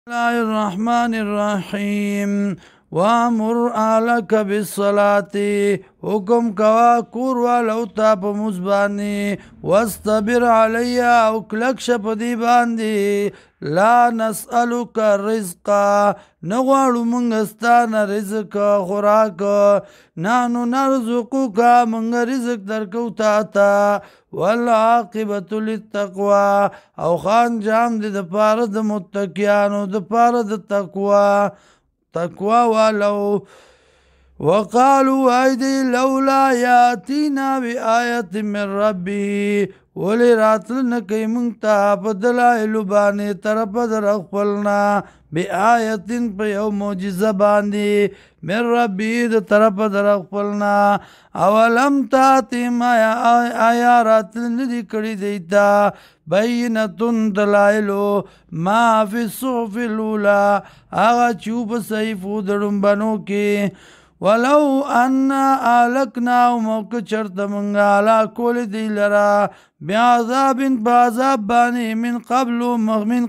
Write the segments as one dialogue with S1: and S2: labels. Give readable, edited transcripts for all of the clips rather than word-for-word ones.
S1: الله الرحمن الرحیم وامر اهلک بالصلاة حکم کوا کور والو تا په موږ باندې واستبر علی او کلک شه په دې باندې لا نسألک رزقا نه غواړو موږ ستا نه رزق خوراک نحنو نرزقک موږ رزق درکو تا ته والعاقبة للتقوى او خان جام دې د پاره د متقیانو د پاره د تقوا والو وقالوا ايدي لولا ياتينا بآية من ربه ولی راتل نکی منگتا پا دلائلو بانی طرف در اخفلنا بی آیتین پا یو موجزه باندی من ربی در طرف در اخفلنا اولم تاتیم آیا راتل ندی کری دیتا بینتون دلائلو ما فی الصحف الاولا آغا چوب صحیفو درم بنو کی ولو انا آلکنا موقع چرت منگا علا کول دی لرا بعذاب بعذاب بانی من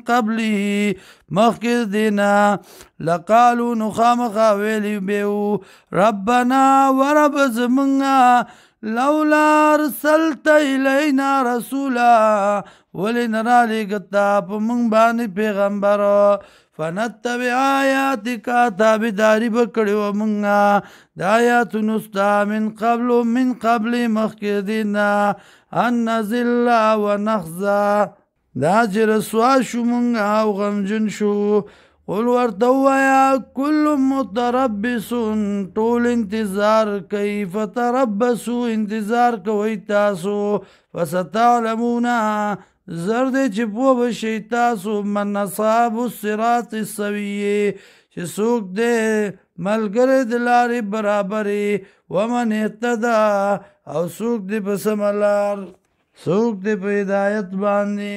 S1: قبلی مخکر دینا لقالو نخامخا ویلی بیو ربنا ورب زمنگا لولا ارسلت الینا رسولا ولی نرالی گتا پا منگ بانی پیغمبر فنتبع آیاتک تابداری بکڑی و منگا دایات نستا من قبل مخکر دینا ان نزل و نخزا دا چی رسوا شو منگا و غمجن شو قل ورطو یا کل متربسون طول انتظار کئی فتربسو انتظار کوئی تاسو فستعلمونا زرد چپو بشی تاسو من اصحاب الصراط السویه چه سوک دے ملگر دلاری برابری ومن اهتدا او سوک دے پسملار سوک دے پہ ہدایت باندی